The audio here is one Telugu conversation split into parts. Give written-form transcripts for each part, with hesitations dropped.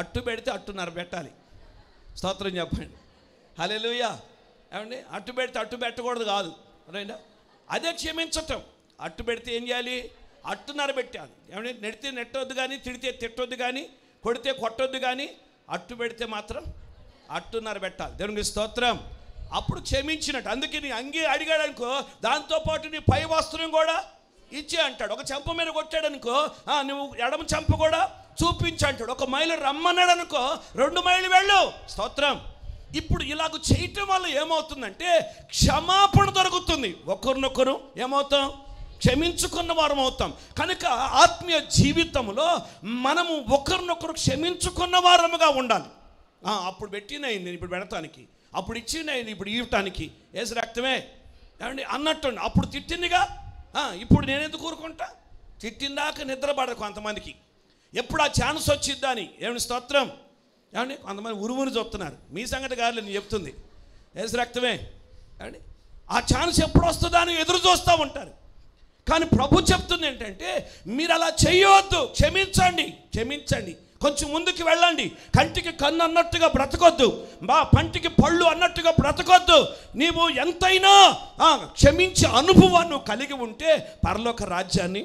అట్టు పెడితే అట్టున్నర పెట్టాలి. స్తోత్రం చెప్పండి. హల్లెలూయా. ఏమండి, అట్టు పెడితే అట్టు పెట్టకూడదు కాదు, రైనా. అదే క్షమించటం. అట్టు పెడితే ఏం చేయాలి? అట్టున్నర పెట్టాలి. ఏమంటే నెడితే నెట్టొద్దు కానీ, తిడితే తిట్టొద్దు కానీ, కొడితే కొట్టొద్దు కానీ, అట్టు పెడితే మాత్రం అట్టున్నర పెట్టాలి. దేవునికి స్తోత్రం. అప్పుడు క్షమించినట్టు. అందుకే నీ అంగీ అడిగాడు అనుకో, దాంతోపాటు నీ పై వస్త్రం కూడా ఇచ్చే అంటాడు. ఒక చెంప మీద కొట్టాడు అనుకో, నువ్వు ఎడమ చెంప కూడా చూపించి అంటాడు. ఒక మైలు రమ్మన్నాడు అనుకో, 2 మైళ్ళు వెళ్ళు. స్తోత్రం. ఇప్పుడు ఇలాగ చేయటం వల్ల ఏమవుతుందంటే క్షమాపణ దొరుకుతుంది. ఒకరినొకరు ఏమవుతాం? క్షమించుకున్న వారం అవుతాం. కనుక ఆత్మీయ జీవితంలో మనము ఒకరినొకరు క్షమించుకున్న వారముగా ఉండాలి. అప్పుడు పెట్టినయింది ఇప్పుడు పెడతానికి, అప్పుడు ఇచ్చినయింది ఇప్పుడు ఇవ్వటానికి, ఏసు రక్తమే ఏమండి అన్నట్టు. అప్పుడు తిట్టిందిగా, ఇప్పుడు నేను ఎందుకు కూరుకుంటా? తిట్టిందాక నిద్రపడదు కొంతమందికి. ఎప్పుడు ఆ ఛాన్స్ వచ్చిద్దని. ఏమిటి స్తోత్రం. ఏమండి కొంతమంది ఉరుముని చూస్తున్నారు. మీ సంగతి కాదు నేను చెప్తుంది, ఏసు రక్తమే. ఏమండి ఆ ఛాన్స్ ఎప్పుడు వస్తుందా అని ఎదురు చూస్తూ ఉంటారు. కానీ ప్రభు చెప్తుంది ఏంటంటే మీరు అలా చేయవద్దు. క్షమించండి, క్షమించండి, కొంచెం ముందుకు వెళ్ళండి. కంటికి కన్ను అన్నట్టుగా బ్రతకొద్దు, పంటికి పళ్ళు అన్నట్టుగా బ్రతకొద్దు. నీవు ఎంతైనా క్షమించే అనుభవాన్ని నువ్వు కలిగి ఉంటే పరలోక రాజ్యాన్ని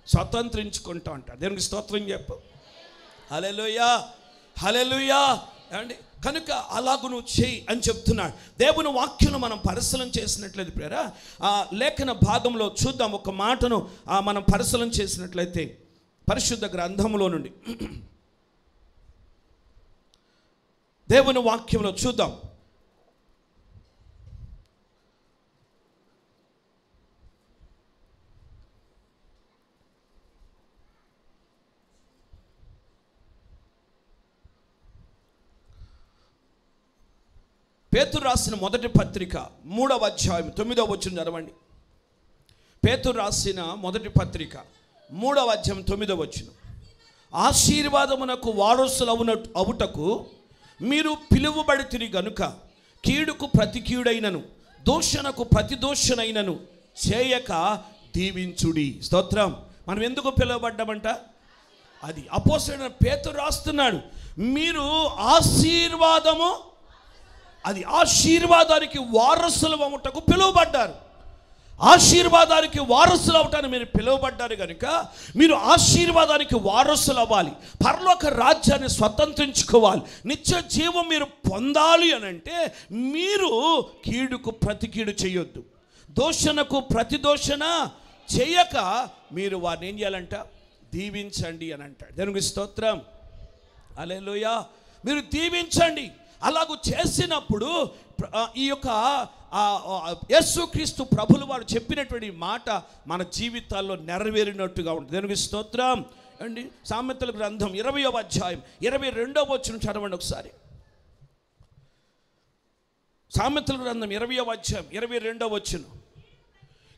స్వతంత్రించుకుంటా అంటారు. దేవునికి స్తోత్రం చెప్పు. హల్లెలూయా, హల్లెలూయా. ఏమండి కనుక అలాగూ నువ్వు చేయి అని చెప్తున్నాడు. దేవుని వాక్యం మనం పరిశీలన చేసినట్లయితే ప్రియరా, లేఖన భాగంలో చూద్దాం. ఒక మాటను మనం పరిశీలన చేసినట్లయితే పరిశుద్ధ గ్రంథంలో నుండి దేవుని వాక్యంలో చూద్దాం. పేతురు రాసిన మొదటి పత్రిక 3వ అధ్యాయం 9వ వచనం చదవండి. పేతురు రాసిన మొదటి పత్రిక 3వ అధ్యాయం 9వ వచనం. ఆశీర్వాదమునకు వారసులు అవుటకు మీరు పిలువబడితిరి గనుక కీడుకు ప్రతి కీడైనను దూషణకు ప్రతి దూషణైనను చేయక దీవించుడి. స్తోత్రం. మనం ఎందుకు పిలువబడ్డామంట? అది అపోస్తలుడైన పేతురు రాస్తున్నాడు. మీరు ఆశీర్వాదము, అది ఆశీర్వాదానికి వారసులు అవ్వటకు పిలువబడ్డారు. ఆశీర్వాదానికి వారసులు అవటానికి మీరు పిలువబడ్డారు కనుక మీరు ఆశీర్వాదానికి వారసులు అవ్వాలి. పరలోక రాజ్యాన్ని స్వతంత్రించుకోవాలి. నిత్య జీవం మీరు పొందాలి అని అంటే మీరు కీడుకు ప్రతి కీడు చేయొద్దు, దోషణకు ప్రతి దోషణ చేయక మీరు వారిని ఏం చేయాలంట? దీవించండి అని అంటాడు. దేవునికి స్తోత్రం. హల్లెలూయా. మీరు దీవించండి. అలాగూ చేసినప్పుడు ఈ యొక్క యేసుక్రీస్తు ప్రభులు వారు చెప్పినటువంటి మాట మన జీవితాల్లో నెరవేరినట్టుగా ఉంటుంది. దేవునికి స్తోత్రం అండి. సామెతల గ్రంథం 20వ అధ్యాయం 22వ వచనం చదవండి ఒకసారి. సామెతల గ్రంథం 20వ అధ్యాయం 22వ వచనం.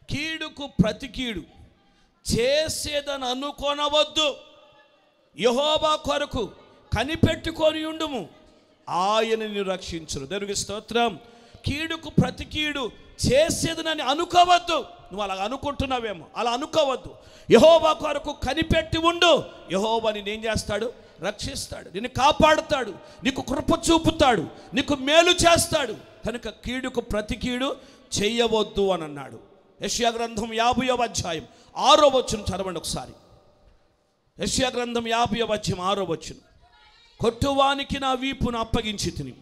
కీడుకు ప్రతి కీడు చేసేదని అనుకోనవద్దు, యెహోవా కొరకు కనిపెట్టుకొని ఉండుము, ఆయనని రక్షించును. దేవునికి స్తోత్రం. కీడుకు ప్రతి కీడు చేసేదని అనుకోవద్దు. నువ్వు అలా అనుకుంటున్నావేమో, అలా అనుకోవద్దు. యెహోవా కొరకు కనిపెట్టి ఉండు. యెహోవా నిన్ను ఏం చేస్తాడు? రక్షిస్తాడు, నిన్ను కాపాడుతాడు, నీకు కృప చూపుతాడు, నీకు మేలు చేస్తాడు. కనుక కీడుకు ప్రతి కీడు చేయవద్దు అని అన్నాడు. యెషయా గ్రంథం 50వ అధ్యాయం 6వ వచనం చదవండి ఒకసారి. యెషయా గ్రంథం 50వ అధ్యాయం 6వ వచనం. కొట్టువానికి నా వీపును అప్పగించి తిని,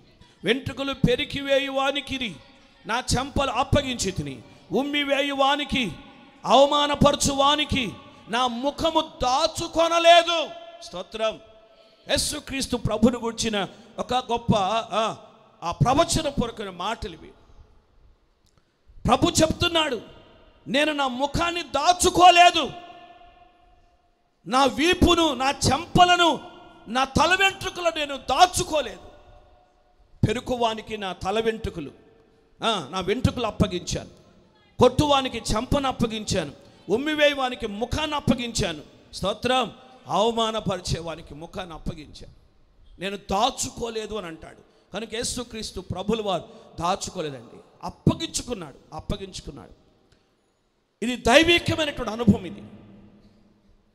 వెంట్రుకలు పెరికి వేయువానికి నా చెంపలు అప్పగించి తిని, ఉమ్మి వేయువానికి అవమానపరచువానికి నా ముఖము దాచుకొనలేదు. స్తోత్రం. యేసుక్రీస్తు ప్రభుని గురించిన ఒక గొప్ప ప్రవచన పూర్వకమైన మాటలు ఇవి. ప్రభు చెప్తున్నాడు, నేను నా ముఖాన్ని దాచుకోలేదు, నా వీపును, నా చెంపలను, నా తల వెంట్రుకలు నేను దాచుకోలేదు. పెరుకువానికి నా తల వెంట్రుకలు, నా వెంట్రుకలు అప్పగించాను. కొట్టువానికి చెంపను అప్పగించాను. ఉమ్మివేయవానికి ముఖాన్ని అప్పగించాను. స్తోత్రం. అవమానపరిచేవానికి ముఖాన్ని అప్పగించాను. నేను దాచుకోలేదు అని అంటాడు. కనుక యేసుక్రీస్తు ప్రభులు వారు దాచుకోలేదండి, అప్పగించుకున్నాడు. ఇది దైవికమైనటువంటి అనుభవం,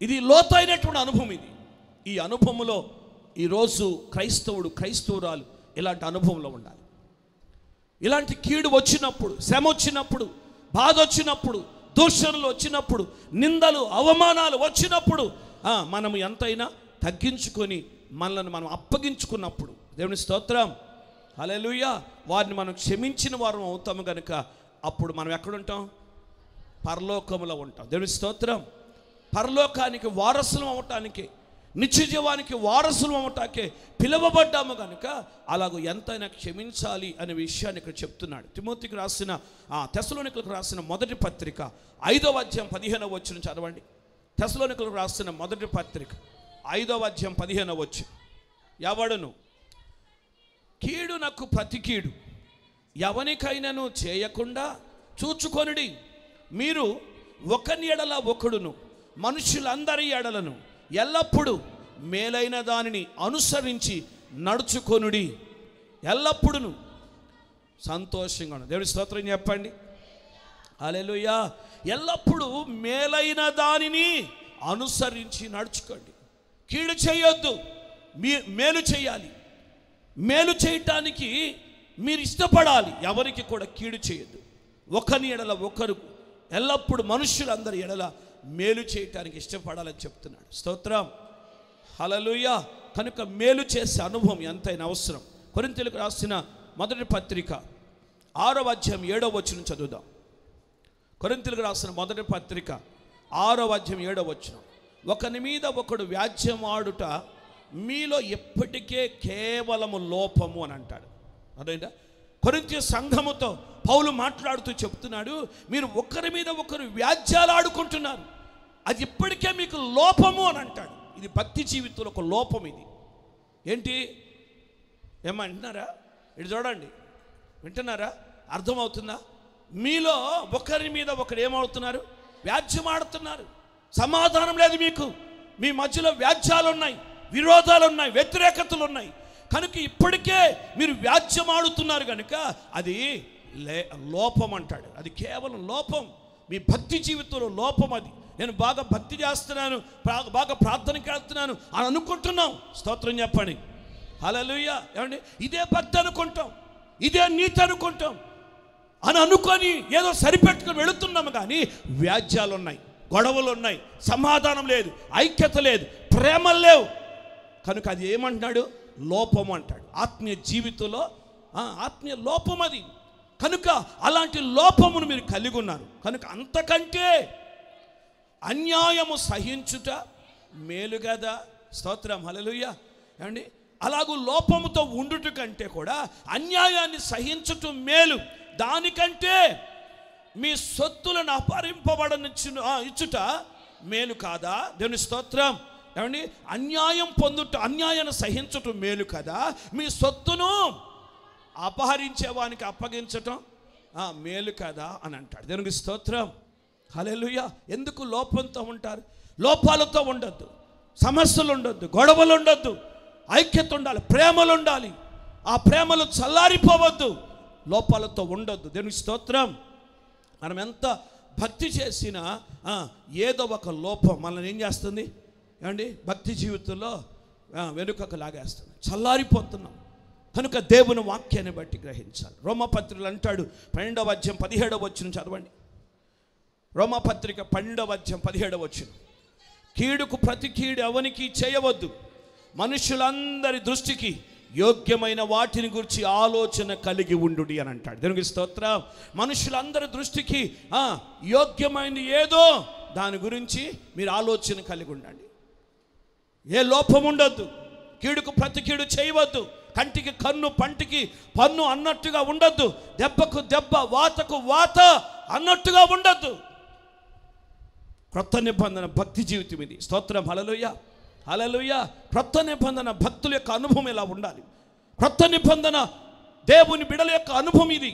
ఇది లోతైనటువంటి అనుభవం. ఇది ఈ అనుభవంలో ఈరోజు క్రైస్తవురాలు ఇలాంటి అనుభవంలో ఉండాలి. ఇలాంటి కీడు వచ్చినప్పుడు, శ్రమ వచ్చినప్పుడు, బాధ వచ్చినప్పుడు, దూషణలు వచ్చినప్పుడు, నిందలు అవమానాలు వచ్చినప్పుడు మనము ఎంతైనా తగ్గించుకొని మనల్ని మనం అప్పగించుకున్నప్పుడు, దేవుని స్తోత్రం, హల్లెలూయా, వారిని మనం క్షమించిన వారం అవుతాము కనుక అప్పుడు మనం ఎక్కడుంటాం? పరలోకములో ఉంటాం. దేవుని స్తోత్రం. పరలోకానికి వారసులం అవటానికి, నిత్య జీవానికి వారసులం అవటానికే పిలువబడ్డాము కనుక అలాగూ ఎంతైనా క్షమించాలి అనే విషయాన్ని ఇక్కడ చెప్తున్నాడు. తిమోతికి రాసిన తెస్సలోనికలకు రాసిన మొదటి పత్రిక 5వ అధ్యాయం 15వ వచనం చదవండి. తెస్సలోనికలకు రాసిన మొదటి పత్రిక 5వ అధ్యాయం 15వ వచనం. ఎవడును కీడునకు ప్రతి కీడు ఎవనికైనాను చేయకుండా చూచుకొనుడి. మీరు ఒకని ఎడల ఒకడును మనుషులందరి ఎడలను ఎల్లప్పుడూ మేలైన దానిని అనుసరించి నడుచుకొనుడి. ఎల్లప్పుడూ సంతోషంగా ఉండండి. దేవుని స్తోత్రం చెప్పండి. హల్లెలూయా. ఎల్లప్పుడూ మేలైన దానిని అనుసరించి నడుచుకోండి. కీడు చేయొద్దు, మేలు చేయాలి. మేలు చేయటానికి మీరు ఇష్టపడాలి. ఎవరికి కూడా కీడు చేయొద్దు. ఒకని ఎడల ఒకరు ఎల్లప్పుడూ మనుషులందరి ఎడల మేలు చేయటానికి ఇష్టపడాలని చెప్తున్నాడు. స్తోత్రం, హల్లెలూయా. కనుక మేలు చేసే అనుభవం ఎంతైనా అవసరం. కొరింథీయులకు రాసిన మొదటి పత్రిక 6వ అధ్యాయం 7వ వచనం చదువుదాం. కొరింథీయులకు రాసిన మొదటి పత్రిక 6వ అధ్యాయం 7వ వచనం. ఒకని మీద ఒకడు వ్యాజ్యమాడుట మీలో ఎప్పటికే కేవలము లోపము అని అంటాడు. అదేంటా? కొరింథీ సంఘముతో పౌలు మాట్లాడుతూ చెప్తున్నాడు, మీరు ఒకరి మీద ఒకరు వ్యాజ్యాలు ఆడుకుంటున్నారు, అది ఇప్పటికే మీకు లోపము అని అంటాడు. ఇది భక్తి జీవితంలో ఒక లోపం. ఇది ఏంటి? ఏమంటున్నారా? ఇటు చూడండి, వింటున్నారా? అర్థమవుతుందా? మీలో ఒకరి మీద ఒకరు ఏమవుతున్నారు? వ్యాజ్యం ఆడుతున్నారు. సమాధానం లేదు మీకు. మీ మధ్యలో వ్యాజ్యాలు ఉన్నాయి, విరోధాలు ఉన్నాయి, వ్యతిరేకతలు ఉన్నాయి. కనుక ఇప్పటికే మీరు వ్యాజ్యం ఆడుతున్నారు కనుక అది లోపం అంటాడు. అది కేవలం లోపం. మీ భక్తి జీవితంలో లోపం అది. నేను బాగా భక్తి చేస్తున్నాను, బాగా ప్రార్థనకి వెళ్తున్నాను అని అనుకుంటున్నాం. స్తోత్రం చెప్పండి. హల్లెలూయా. ఏమండి? ఇదే భక్తి అనుకుంటాం, ఇదే నీతి అనుకుంటాం అని అనుకొని ఏదో సరిపెట్టుకుని వెళుతున్నాము. కానీ వ్యాజ్యాలు ఉన్నాయి, గొడవలు ఉన్నాయి, సమాధానం లేదు, ఐక్యత లేదు, ప్రేమలు లేవు. కనుక అది ఏమంటున్నాడు? లోపం అంటాడు. ఆత్మీయ జీవితంలో ఆత్మీయ లోపం అది. కనుక అలాంటి లోపమును మీరు కలిగి ఉన్నారు. కనుక అంతకంటే అన్యాయము సహించుట మేలు కదా. స్తోత్రం, హల్లెలూయా. ఏమండి? అలాగూ లోపముతో ఉండుట కంటే కూడా అన్యాయాన్ని సహించుట మేలు. దానికంటే మీ సొత్తులను ఇచ్చుట మేలు కాదా? దేవుని స్తోత్రం. ఏమండి? అన్యాయం పొందుట, అన్యాయాన్ని సహించటం మేలు కదా. మీ సొత్తును అపహరించేవానికి అప్పగించటం మేలు కదా అని అంటాడు. దేవునికి స్తోత్రం, హల్లెలూయా. ఎందుకు లోపంతో ఉంటారు? లోపాలతో ఉండొద్దు, సమస్యలు ఉండొద్దు, గొడవలు ఉండొద్దు, ఐక్యత ఉండాలి, ప్రేమలు ఉండాలి. ఆ ప్రేమలు చల్లారిపోవద్దు, లోపాలతో ఉండొద్దు. దేవునికి స్తోత్రం. మనం ఎంత భక్తి చేసినా ఏదో ఒక లోపం మనల్ని ఏం చేస్తుంది? ఏమండి? భక్తి జీవితంలో వెనుకకు లాగేస్తుంది, చల్లారిపోతున్నాం. కనుక దేవుని వాక్యాన్ని బట్టి గ్రహించాలి. రోమపత్రికలు అంటాడు 12వ అధ్యాయం 17వ వచనం చదవండి. రోమపత్రిక 12వ అధ్యాయం 17వ వచనం. కీడుకు ప్రతి కీడు ఎవనికి చేయవద్దు, మనుషులందరి దృష్టికి యోగ్యమైన వాటిని గురించి ఆలోచన కలిగి ఉండు అని అంటాడు. దేవునికి స్తోత్రం. మనుషులందరి దృష్టికి యోగ్యమైనది ఏదో దాని గురించి మీరు ఆలోచన కలిగి ఉండండి. ఏ లోపం ఉండొద్దు. కీడుకు ప్రతి కీడు చేయవద్దు. కంటికి కన్ను, పంటికి పన్ను అన్నట్టుగా ఉండొద్దు. దెబ్బకు దెబ్బ, వాతకు వాత అన్నట్టుగా ఉండొద్దు. క్రొత్త నిబంధన భక్తి జీవితం ఇది. స్తోత్రం, హల్లెలూయా, హల్లెలూయా. క్రొత్త నిబంధన భక్తుల యొక్క అనుభవం ఎలా ఉండాలి? క్రొత్త నిబంధన దేవుని బిడ్డల యొక్క అనుభవం ఇది.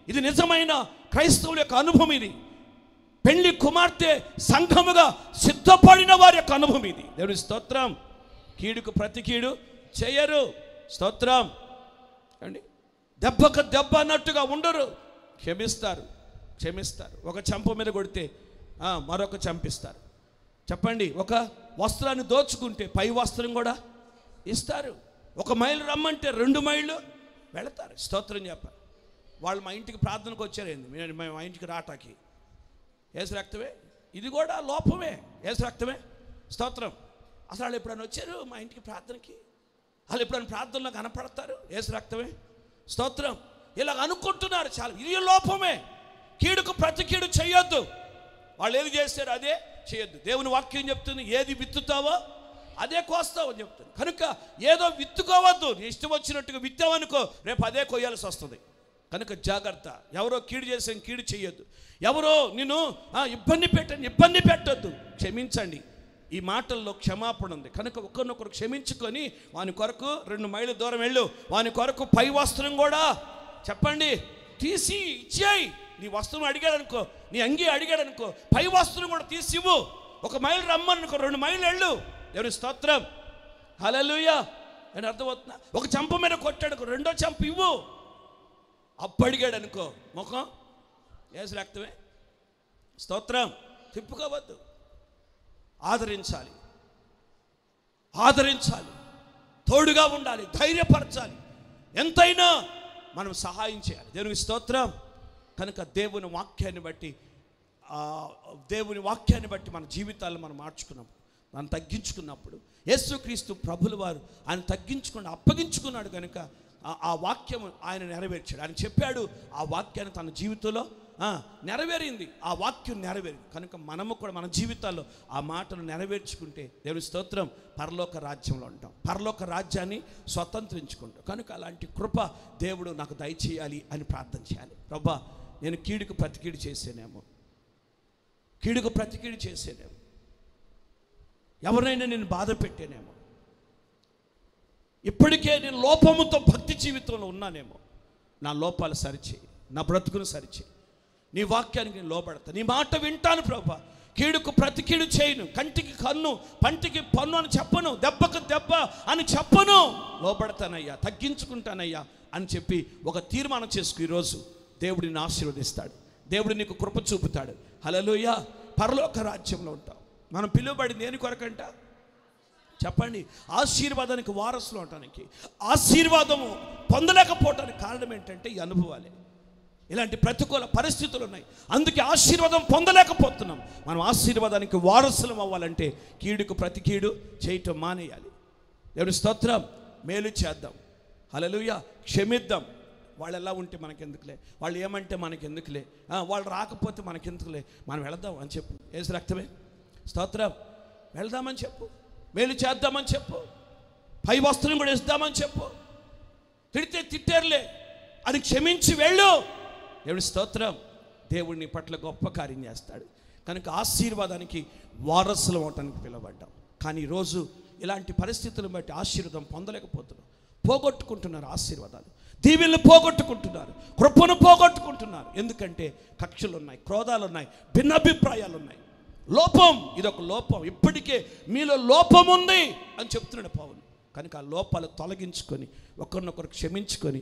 ఇది నిజమైన క్రైస్తవుల యొక్క అనుభవం ఇది. పెళ్లి కుమార్తె సంఘముగా సిద్ధపడిన వారి యొక్క అనుభవం ఇది. దేవుని స్తోత్రం. కీడుకు ప్రతి కీడు చేయరు. స్తోత్రం. అండి, దెబ్బకు దెబ్బ అన్నట్టుగా ఉండరు. క్షమిస్తారు. ఒక చెంప మీద కొడితే మరొక చంపిస్తారు. చెప్పండి, ఒక వస్త్రాన్ని దోచుకుంటే పై వస్త్రం కూడా ఇస్తారు. 1 మైలు రమ్మంటే 2 మైళ్ళు వెళతారు. స్తోత్రం చెప్పారు. వాళ్ళు మా ఇంటికి ప్రార్థనకు వచ్చారేంది, మేము మా ఇంటికి రాటాకి యేసు రక్తమే. ఇది కూడా లోపమే, యేసు రక్తమే. స్తోత్రం. అసలు వాళ్ళు ఎప్పుడైనా వచ్చారు మా ఇంటికి ప్రార్థనకి? వాళ్ళు ఎప్పుడైనా ప్రార్థనలో కనపడతారు? యేసు రక్తమే. స్తోత్రం. ఇలా అనుకుంటున్నారు చాలా. ఇది లోపమే. కీడుకు ప్రతి కీడు చేయొద్దు. వాళ్ళు ఏది చేస్తారు అదే చేయొద్దు. దేవుని వాక్యం చెప్తుంది, ఏది విత్తుతావో అదే కోస్తావు అని చెప్తుంది. కనుక ఏదో విత్తుకోవద్దు. నీ ఇష్టం వచ్చినట్టుగా విత్తావనుకో, రేపు అదే కొయ్యాల్సి వస్తుంది. కనుక జాగ్రత్త. ఎవరో కీడు చేసే కీడు చేయొద్దు. ఎవరో నిన్ను ఇబ్బంది పెట్టొద్దు. క్షమించండి. ఈ మాటల్లో క్షమాపణ ఉంది. కనుక ఒకరినొకరు క్షమించుకొని వాని కొరకు 2 మైళ్ళ దూరం వెళ్ళు. వాని కొరకు పై వస్త్రం కూడా చెప్పండి తీసి ఇచ్చేయి. నీ వస్త్రం అడిగాడనుకో, నీ అంగి అడిగాడనుకో, పై వస్త్రం కూడా తీసి ఇవ్వు. 1 మైలు రమ్మనుకో, 2 మైళ్ళు వెళ్ళు. దేవుని స్తోత్రం. హల్లెలూయా. అని అర్థమవుతున్నా? ఒక చెంప మీద కొట్టాడుకో, 2వ చెంప ఇవ్వు. అప్పు అడిగాడు అనుకో, ముఖం యేసు రక్తమే. స్తోత్రం. తిప్పుకోవద్దు. ఆదరించాలి, తోడుగా ఉండాలి, ధైర్యపరచాలి, ఎంతైనా మనం సహాయం చేయాలి. దేవునికి స్తోత్రం. కనుక దేవుని వాక్యాన్ని బట్టి మన జీవితాలను మనం మార్చుకున్నాం. మనం తగ్గించుకున్నప్పుడు యేసుక్రీస్తు ప్రభుల వారు ఆయన తగ్గించుకుని అప్పగించుకున్నాడు. కనుక ఆ వాక్యం ఆయన నెరవేర్చాడు. ఆయన చెప్పాడు, ఆ వాక్యాన్ని తన జీవితంలో నెరవేరింది. ఆ వాక్యం నెరవేరింది. కనుక మనము కూడా మన జీవితాల్లో ఆ మాటను నెరవేర్చుకుంటే దేవుని స్తోత్రం, పరలోక రాజ్యంలో ఉంటాం, పరలోక రాజ్యాన్ని స్వతంత్రించుకుంటాం. కనుక అలాంటి కృప దేవుడు నాకు దయచేయాలి అని ప్రార్థన చేయాలి. ప్రభా, నేను కీడుకు ప్రతికీడు చేసేనేమో, ఎవరైనా నేను బాధ పెట్టేనేమో, ఇప్పటికే నేను లోపముతో భక్తి జీవితంలో ఉన్నానేమో. నా లోపాలు సరిచేయి, నా బ్రతుకును సరిచేయి. నీ వాక్యానికి నేను లోబడతా, నీ మాట వింటాను ప్రభా. కీడుకు ప్రతి కీడు చేయను, కంటికి కన్ను, పంటికి పన్ను అని చెప్పను, దెబ్బకు దెబ్బ అని చెప్పను. లోబడతానయ్యా, తగ్గించుకుంటానయ్యా అని చెప్పి ఒక తీర్మానం చేసుకు. ఈరోజు దేవుడు నిన్ను ఆశీర్వదిస్తాడు, దేవుడు నీకు కృప చూపుతాడు. హల్లెలూయా. పరలోక రాజ్యంలో ఉంటాం. మనం పిలువబడింది దేని కొరకంట చెప్పండి? ఆశీర్వాదానికి వారసులు అవటానికి. ఆశీర్వాదము పొందలేకపోవటానికి కారణం ఏంటంటే ఈ అనుభవాలే. ఇలాంటి ప్రతికూల పరిస్థితులు ఉన్నాయి, అందుకే ఆశీర్వాదం పొందలేకపోతున్నాం. మనం ఆశీర్వాదానికి వారసులం అవ్వాలంటే కీడుకు ప్రతి కీడు చేయటం మానేయాలి. దేవుని స్తోత్రం. మేలు చేద్దాం. హల్లెలూయా. క్షమిద్దాం. వాళ్ళు ఎలా ఉంటే మనకెందుకులే, వాళ్ళు ఏమంటే మనకెందుకులే, వాళ్ళు రాకపోతే మనకెందుకులే, మనం వెళదాం అని చెప్పు. యేసు రక్తమే. స్తోత్రం. వెళదామని చెప్పు, మేలు చేద్దామని చెప్పు, పై వస్త్రం కూడా ఇస్తామని చెప్పు. తిడితే తిట్టారులే అని క్షమించి వెళ్ళు. దేవుని స్తోత్రం. దేవుడు నీ పట్ల గొప్ప కార్యం చేస్తాడు. కనుక ఆశీర్వాదానికి వారసులు అవటానికి పిలవబడ్డాం. కానీ ఈరోజు ఇలాంటి పరిస్థితులను బట్టి ఆశీర్వాదం పొందలేకపోతున్నాం. పోగొట్టుకుంటున్నారు, ఆశీర్వాదాలు దీవెనలు పోగొట్టుకుంటున్నారు, కృపను పోగొట్టుకుంటున్నారు. ఎందుకంటే కక్షలు ఉన్నాయి, క్రోధాలు ఉన్నాయి, భిన్నాభిప్రాయాలు ఉన్నాయి. లోపం, ఇదొక లోపం. ఇప్పటికే మీలో లోపం ఉంది అని చెప్తున్నాడు పౌలు. కనుక ఆ లోపాలు తొలగించుకొని ఒకరినొకరు క్షమించుకొని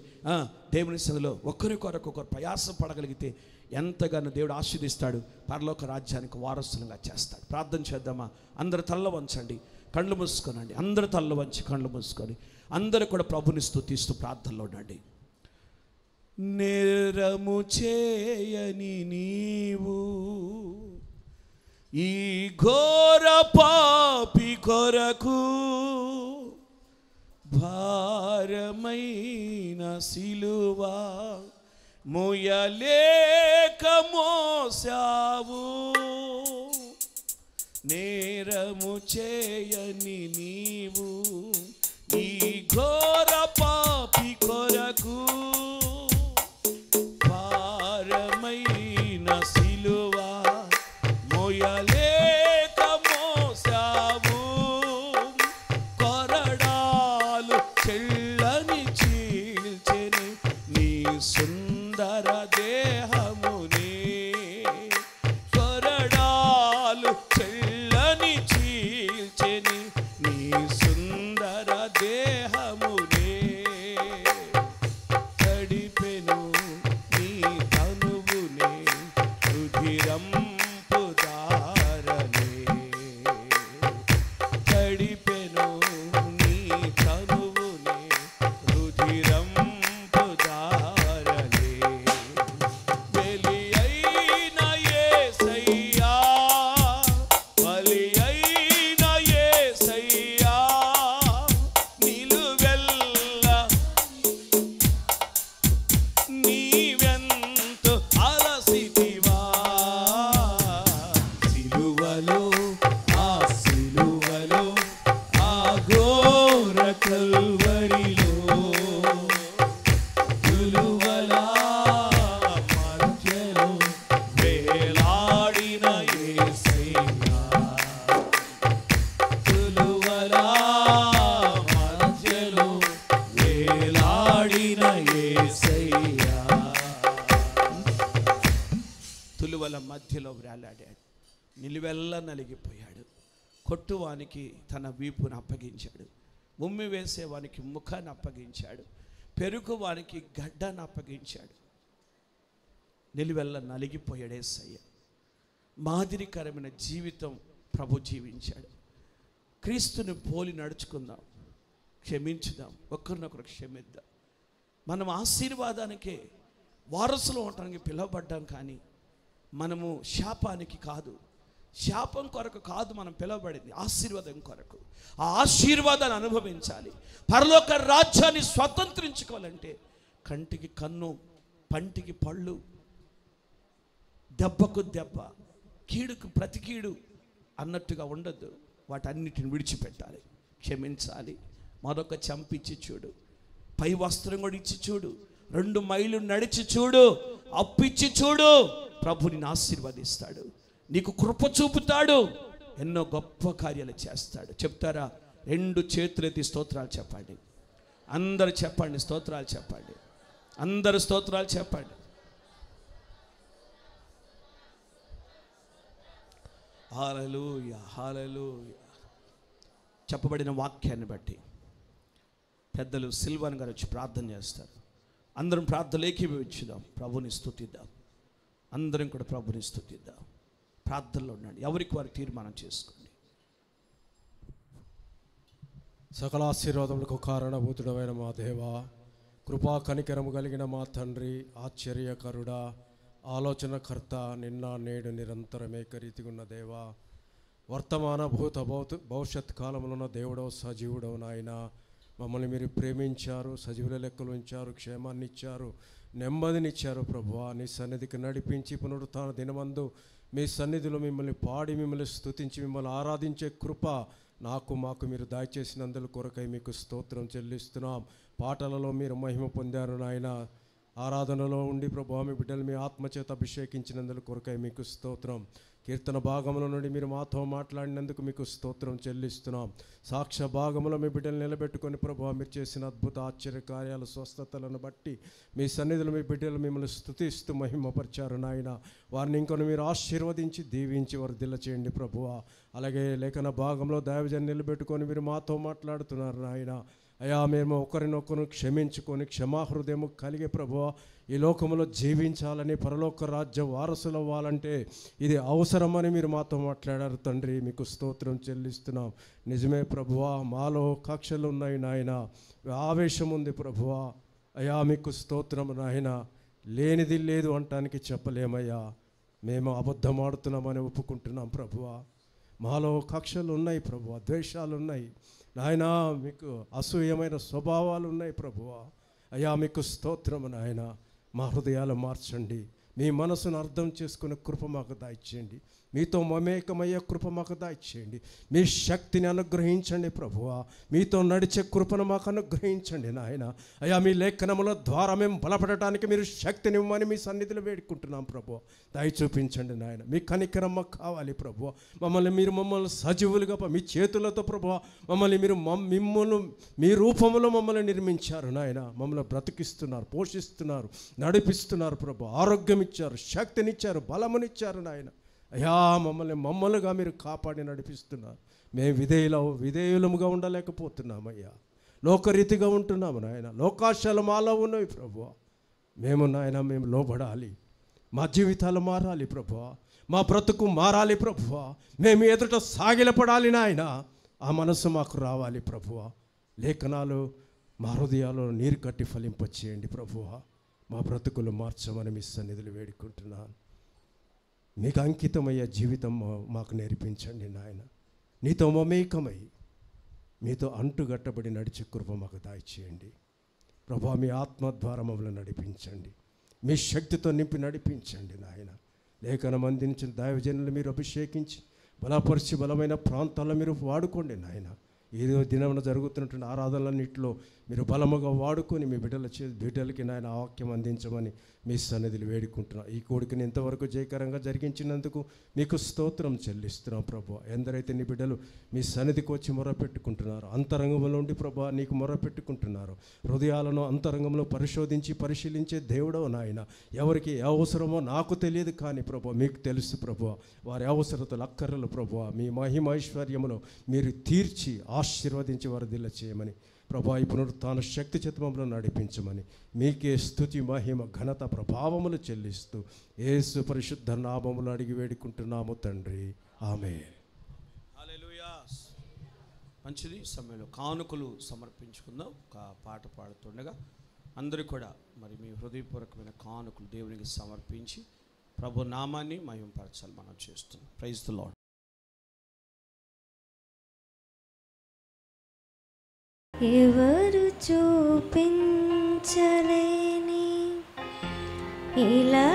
దేవుని సన్నిధిలో ఒకరికొరకు ప్రయాసం పడగలిగితే ఎంతగానో దేవుడు ఆశీర్వదిస్తాడు, పరలోక రాజ్యానికి వారసులుగా చేస్తాడు. ప్రార్థన చేద్దామా? అందరు తల్ల వంచండి, కళ్ళు మూసుకోనండి. అందరు తల్ల వంచి కళ్ళు మూసుకొని అందరూ కూడా ప్రభుని స్తుతిస్తూ ప్రార్థనలో ఉండండి. నేరము చేయని నీవు ఈ ఘోర పాపి కొరకు భారమైన సిలువ మోయలేక మోసావు. నేరము చేయని నీవు ఈ ఘోర పాపి కొరకు భారమైన సిలువ మోయలేక మోసావు. కొరడాలు చెల్లని చీల్చెని నీ సుందర దేహమునే. కొరడాలు చెల్లని చీల్చెని నీ సుందర దేహమునే. తడిపెను నీ తనువునే రుధిరంపు దారనే. కల్వరిలో తులువల మధ్యలో వేలాడిన యేసయ్యా, తులువల మధ్యలో వేలాడిన యేసయ్యా. తులువల మధ్యలో వేలాడాడు, నిలువెల్లా నలిగిపోయాడు. కొట్టువానికి తన వీపును అప్పగించాడు, ఉమ్మి వేసేవానికి ముఖాన్ని అప్పగించాడు, పెరుగువానికి గడ్డను అప్పగించాడు. నిలువెల్లా నలిగిపోయాడు యేసయ్య. మాదిరికరమైన జీవితం ప్రభు జీవించాడు. క్రీస్తుని పోలి నడుచుకుందాం, క్షమించుదాం, ఒకరినొకరు క్షమిద్దాం. మనం ఆశీర్వాదానికే వారసులు ఉండడానికి పిలువబడ్డాం, కానీ మనము శాపానికి కాదు, శాపం కొరకు కాదు మనం పిలువబడింది, ఆశీర్వాదం కొరకు. ఆ ఆశీర్వాదాన్ని అనుభవించాలి. పరలోక రాజ్యాన్ని స్వతంత్రించుకోవాలంటే కంటికి కన్ను, పంటికి పళ్ళు, దెబ్బకు దెబ్బ, కీడుకు ప్రతి కీడు అన్నట్టుగా ఉండద్దు. వాటన్నిటిని విడిచిపెట్టాలి, క్షమించాలి. మరొక చంపిచ్చి చూడు, పై వస్త్రం కూడా ఇచ్చి చూడు, 2 మైళ్ళు నడిచి చూడు, అప్పిచ్చి చూడు, ప్రభు నిన్ను ఆశీర్వదిస్తాడు, నీకు కృప చూపుతాడు, ఎన్నో గొప్ప కార్యాలు చేస్తాడు. చెప్తారా? 2 చేతులెత్తి స్తోత్రాలు చెప్పండి. అందరూ చెప్పండి, స్తోత్రాలు చెప్పండి. అందరూ స్తోత్రాలు చెప్పండి. హల్లెలూయా, హల్లెలూయా. చెప్పబడిన వాక్యాన్ని బట్టి పెద్దలు సిల్వన్ గారు వచ్చి ప్రార్థన చేస్తారు. అందరం ప్రార్థనలు ఏకీభవించుదాం, ప్రభుని స్తుతిద్దాం. అందరం కూడా ప్రభుని స్తుతిద్దాం. ప్రార్థనలో ఉండండి, ఎవరికి వారు తీర్మానం చేసుకోండి. సకల ఆశీర్వాదములకు కారణభూతుడమైన మా దేవా, కృపా కనికరము కలిగిన మా తండ్రి, ఆశ్చర్యకరుడా, ఆలోచనకర్త, నిన్న నేడు నిరంతరం ఏకరీతిగా ఉన్న దేవా, వర్తమాన భవిష్యత్ కాలంలో ఉన్న దేవుడో సజీవుడవు నాయన. మమ్మల్ని మీరు ప్రేమించారు, సజీవుల లెక్కలు ఉంచారు, క్షేమాన్ని ఇచ్చారు, నెమ్మదినిచ్చారు. ప్రభువా, నీ సన్నిధికి నడిపించి పునరుత్థాన దినమందు మీ సన్నిధిలో మిమ్మల్ని పాడి, మిమ్మల్ని స్తుతించి, మిమ్మల్ని ఆరాధించే కృప మాకు మీరు దయచేసినందుకు కొరకై మీకు స్తోత్రం చెల్లిస్తున్నాం. పాటలలో మీరు మహిమ పొందారు నాయన. ఆరాధనలో ఉండి ప్రభువా, మీ బిడ్డలు మీ ఆత్మచేత అభిషేకించినందుకు కొరకై మీకు స్తోత్రం. కీర్తన భాగముల నుండి మీరు మాతో మాట్లాడినందుకు మీకు స్తోత్రం చెల్లిస్తున్నాం. సాక్ష్య భాగంలో మీ బిడ్డలు నిలబెట్టుకొని ప్రభువా, మీరు చేసిన అద్భుత ఆశ్చర్య కార్యాలు, స్వస్థతలను బట్టి మీ సన్నిధిలో మీ బిడ్డలు మిమ్మల్ని స్తుతిస్తూ మహిమపరిచారు నాయన. వారిని ఇంకొన్ని మీరు ఆశీర్వదించి దీవించి వర్ధిల్ల చేయండి ప్రభువా. అలాగే లేఖన భాగంలో దైవజన్ నిలబెట్టుకొని మీరు మాతో మాట్లాడుతున్నారు నాయన. అయ్యా, మేము ఒకరినొకరు క్షమించుకొని క్షమాహృదయము కలిగే ప్రభువా, ఈ లోకంలో జీవించాలని, పరలోక రాజ్య వారసులు అవ్వాలంటే ఇది అవసరమని మీరు మాతో మాట్లాడారు తండ్రి. మీకు స్తోత్రం చెల్లిస్తున్నాం. నిజమే ప్రభువా, మాలో కక్షలు ఉన్నాయి నాయన, ఆవేశం ఉంది ప్రభువా. అయ్యా, మీకు స్తోత్రం నాయన. లేనిది లేదు అంటానికి చెప్పలేమయ్యా. మేము అబద్ధం ఆడుతున్నామని ఒప్పుకుంటున్నాం ప్రభువా. మాలో కక్షలు ఉన్నాయి ప్రభువా, ద్వేషాలు ఉన్నాయి నాయన, మీకు అసూయమైన స్వభావాలు ఉన్నాయి ప్రభువా. అయ్యా, మీకు స్తోత్రము నాయన. మా హృదయాలు మార్చండి, మీ మనసును అర్థం చేసుకునే కృప మాకు దయచేయండి. మీతో మమేకమయ్యే కృప మాకు దయచేయండి. మీ శక్తిని అనుగ్రహించండి ప్రభువా. మీతో నడిచే కృపను మాకు అనుగ్రహించండి నాయన. అయ్యా, మీ లేఖనముల ద్వారా మేము బలపడటానికి మీరు శక్తిని ఇవ్వమని మీ సన్నిధిలో వేడుకుంటున్నాం ప్రభువా. దయ చూపించండి నాయన. మీ కనికరం మాకు కావాలి ప్రభువా. మమ్మల్ని సజీవులుగా మీ చేతులతో ప్రభువా మిమ్మల్ని మీ రూపంలో మమ్మల్ని నిర్మించారు నాయన. మమ్మల్ని బ్రతికిస్తున్నారు, పోషిస్తున్నారు, నడిపిస్తున్నారు ప్రభువా. ఆరోగ్యం ఇచ్చారు, శక్తినిచ్చారు, బలమునిచ్చారు నాయన. అయ్యా, మమ్మల్నిగా మీరు కాపాడి నడిపిస్తున్నారు. మేము విధేయులముగా ఉండలేకపోతున్నామయ్యా. లోకరీతిగా ఉంటున్నాము నాయన. లోకాశలు మాలో ఉన్నవి ప్రభువా. మేము లోబడాలి. మా జీవితాలు మారాలి ప్రభువా. మా బ్రతుకు మారాలి ప్రభువా. మేము ఎదుట సాగిలపడాలి నాయన. ఆ మనసు మాకు రావాలి ప్రభువా. లేఖనాలు మా హృదయాల్లో నీరు కట్టి ఫలింపచేయండి ప్రభువా. మా బ్రతుకులు మార్చమని మీ సన్నిధిలో వేడుకుంటున్నాను. మీకు అంకితమయ్యే జీవితం మాకు నేర్పించండి నాయన. నీతో మమేకమై మీతో అంటుగట్టబడి నడిచే కృప మాకు దయచేయండి ప్రభువా. మీ ఆత్మ ద్వారా మమ్మల్ని నడిపించండి. మీ శక్తితో నింపి నడిపించండి నాయన. లేఖనం అందించిన దైవజనులు మీరు అభిషేకించి బలపరిచి బలమైన ప్రాంతాల్లో మీరు వాడుకోండి నాయన. ఏదో దినమున జరుగుతున్నటువంటి ఆరాధనలన్నింటిలో మీరు బలముగా వాడుకొని మీ బిడ్డలకి నాయన వాక్యం అందించమని మీ సన్నిధిని వేడుకుంటున్నాం. ఈ కోడికని ఇంతవరకు జయకరంగా జరిగించినందుకు మీకు స్తోత్రం చెల్లిస్తున్నాం ప్రభు. ఎందరైతే నీ బిడ్డలు మీ సన్నిధికి వచ్చి మొరపెట్టుకుంటున్నారు, అంతరంగంలో ఉండి ప్రభు నీకు మొరపెట్టుకుంటున్నారు, హృదయాలను అంతరంగంలో పరిశీలించే దేవుడవు నాయన. ఎవరికి ఏ అవసరమో నాకు తెలియదు, కానీ ప్రభు మీకు తెలుసు ప్రభు. వారి అవసరతలు అక్కర్లు ప్రభు మీ మహిమైశ్వర్యములో మీరు తీర్చి ఆశీర్వదించి వరదిల్ల చేయమని ప్రభా, ఈ పునరుత్థాన శక్తి చిత్తములో నడిపించమని మీకే స్తుతి మహిమ ఘనత ప్రభావములు చెల్లిస్తూ యేసు పరిశుద్ధ నామములు అడిగి వేడుకుంటున్నాము తండ్రి, ఆమేన్. హల్లెలూయా. మంచిది. సమయంలో కానుకలు సమర్పించుకుందాం. ఒక పాట పాడుతుండగా అందరూ కూడా మరి మీ హృదయపూర్వకమైన కానుకలు దేవునికి సమర్పించి ప్రభు నామాన్ని మహిమపరచాలి మనం చేస్తున్నాం. Praise the Lord. ఎవరు చూపించలేని ఇలా